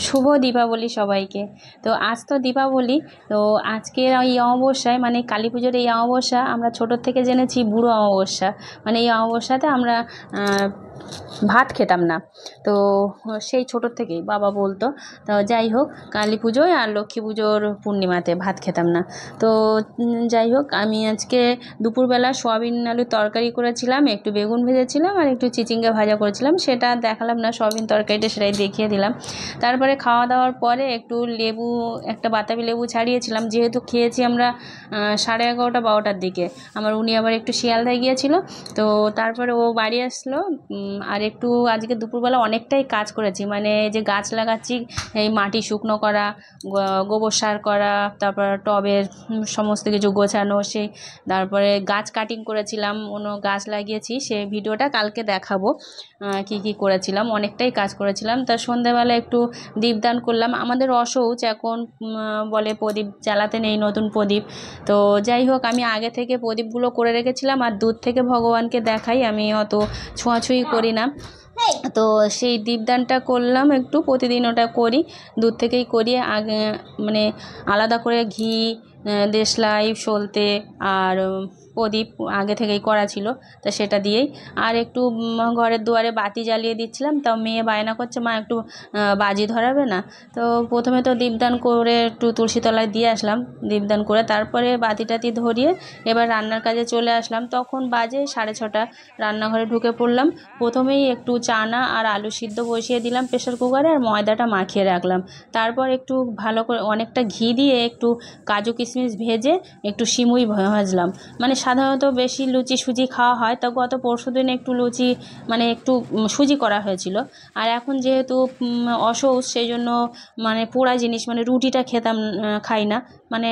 শুভ দীপাবলি সবাইকে। তো আজ তো দীপাবলি। তো আজকের এই অমাবস্যায় মানে কালী পুজোর এই অমাবস্যা আমরা ছোটোর থেকে জেনেছি বুড়ো অমাবস্যা। মানে এই অমাবস্যাতে আমরা ভাত খেতাম না। তো সেই ছোটোর থেকেই বাবা বলতো। তো যাই হোক, কালী পুজোয় আর লক্ষ্মী পুজোর পূর্ণিমাতে ভাত খেতাম না। তো যাই হোক, আমি আজকে দুপুরবেলা সোয়াবিন আলুর তরকারি করেছিলাম, একটু বেগুন ভেজেছিলাম আর একটু চিচিঙ্গা ভাজা করেছিলাম। সেটা দেখালাম না, সোয়াবিন তরকারিটা সেটাই দেখিয়ে দিলাম। তারপরে খাওয়া দাওয়ার পরে একটু লেবু, একটা বাতাবি লেবু ছাড়িয়েছিলাম, যেহেতু খেয়েছি আমরা 11:30-12টার দিকে। আমার উনি আবার একটু শিয়ালদায় গিয়েছিল। তো তারপরে ও বাড়ি আসলো। আর একটু আজকে দুপুরবেলা অনেকটাই কাজ করেছি, মানে যে গাছ লাগাচ্ছি, এই মাটি শুকনো করা, গোবর সার করা, তারপর টবের সমস্ত কিছু গোছানো, সেই তারপরে গাছ কাটিং করেছিলাম, অন্য গাছ লাগিয়েছি, সেই ভিডিওটা কালকে দেখাবো কি কি করেছিলাম। অনেকটাই কাজ করেছিলাম। তা সন্ধ্যাবেলা একটু দীপদান করলাম। আমাদের অশৌচ এখন বলে প্রদীপ জ্বালাতে নেই, নতুন প্রদীপ। তো যাই হোক, আমি আগে থেকে প্রদীপগুলো করে রেখেছিলাম আর দূর থেকে ভগবানকে দেখাই, আমি অত ছোঁয়াছুঁয়ি করি না। তো সেই দীপদানটা করলাম, একটু প্রতিদিন ওটা করি, দূর থেকেই করি। আগে মানে আলাদা করে ঘি, দেশলাই, সলতে আর প্রদীপ আগে থেকেই করা ছিল, তা সেটা দিয়েই। আর একটু ঘরের দুয়ারে বাতি জ্বালিয়ে দিচ্ছিলাম। তাও মেয়ে বায়না করছে, মা একটু বাজি ধরাবে না। তো প্রথমে তো দীপদান করে একটু তুলসী তলায় দিয়ে আসলাম, দীপদান করে তারপরে বাতি টাতি ধরিয়ে এবার রান্নার কাজে চলে আসলাম। তখন বাজে 6:30। রান্নাঘরে ঢুকে পড়লাম। প্রথমেই একটু চানা আর আলু সিদ্ধ বসিয়ে দিলাম প্রেশার কুকারে, আর ময়দাটা মাখিয়ে রাখলাম। তারপর একটু ভালো করে অনেকটা ঘি দিয়ে একটু কাজু কিশমিশ ভেজে একটু সিমুই ভাজলাম। মানে সাধারণত বেশি লুচি সুজি খাওয়া হয়, তো গত পরশুদিন একটু লুচি মানে একটু সুজি করা হয়েছিল। আর এখন যেহেতু অসৌচ, সেই জন্য মানে পোড়া জিনিস, মানে রুটিটা খাই না। মানে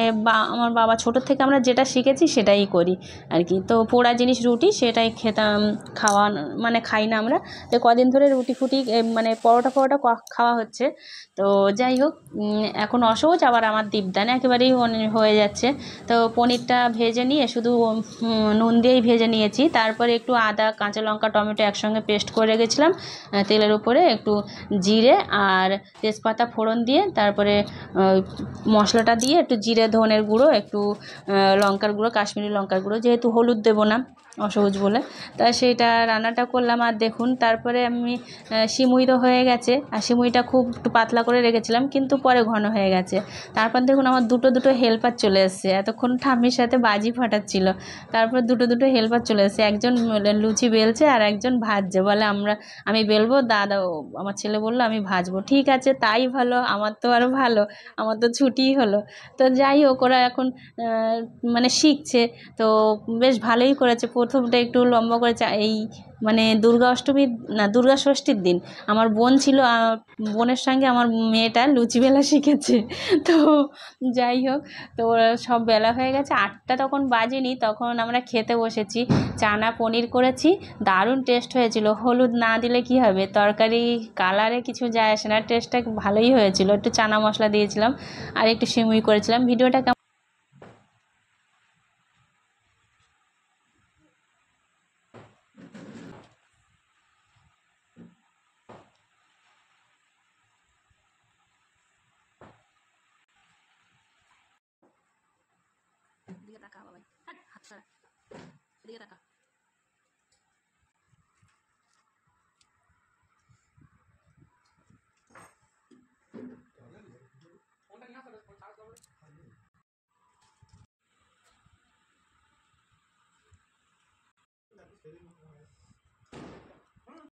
আমার বাবা ছোটোর থেকে আমরা যেটা শিখেছি সেটাই করি আর কি। তো পোড়া জিনিস রুটি সেটাই খাওয়া মানে খাই না আমরা। তো কদিন ধরে রুটি ফুটি মানে পরোটা খাওয়া হচ্ছে। তো যাই হোক, এখন অসহজ, আবার আমার দীপদান একেবারেই হয়ে যাচ্ছে। তো পনিরটা ভেজে নিয়ে শুধু নুন দিয়েই ভেজে নিয়েছি। তারপরে একটু আদা, কাঁচা লঙ্কা, টমেটো একসঙ্গে পেস্ট করে রেখেছিলাম। তেলের উপরে একটু জিরে আর তেজপাতা ফোড়ন দিয়ে, তারপরে মশলাটা দিয়ে একটু জিরে, ধনের গুঁড়ো, একটু লঙ্কার গুঁড়ো, কাশ্মীরি লঙ্কার গুঁড়ো, যেহেতু হলুদ দেবো না অসহজ বলে, তা সেইটা রান্নাটা করলাম। আর দেখুন, তারপরে আমি সিমুই তো হয়ে গেছে, আর সিমুইটা খুব একটু পাতলা করে রেখেছিলাম, কিন্তু পরে ঘন হয়ে গেছে। তারপর দেখুন আমার দুটো হেল্পার চলে এসছে, এতক্ষণ ঠাম্মির সাথে বাজি ফাটাচ্ছিল। তারপর দুটো হেল্পার চলে এসছে, একজন লুচি বেলছে আর একজন ভাজছে। বলে আমি বেলবো, দাদা আমার ছেলে বললো আমি ভাজবো। ঠিক আছে, তাই ভালো, আমার তো আরও ভালো, আমার তো ছুটিই হলো। তো যাই হোক, ওরা এখন মানে শিখছে। তো বেশ ভালোই করেছে। প্রথমটা একটু লম্বা করে এই মানে দুর্গা ষষ্ঠীর দিন আমার বোন ছিল, বোনের সঙ্গে আমার মেয়েটা লুচি বেলা শিখেছে। তো যাই হোক, তো ওরা সব বেলা হয়ে গেছে, 8টা তখন বাজেনি, তখন আমরা খেতে বসেছি। চানা পনির করেছি, দারুণ টেস্ট হয়েছিল। হলুদ না দিলে কি হবে, তরকারি কালারে কিছু যায় আসে না, টেস্টটা ভালোই হয়েছিল। একটু চানা মশলা দিয়েছিলাম আর একটু সিমুই করেছিলাম। ভিডিওটা এদিকে তাকা বাবাই, হাত ছাড়া, এদিকে তাকা।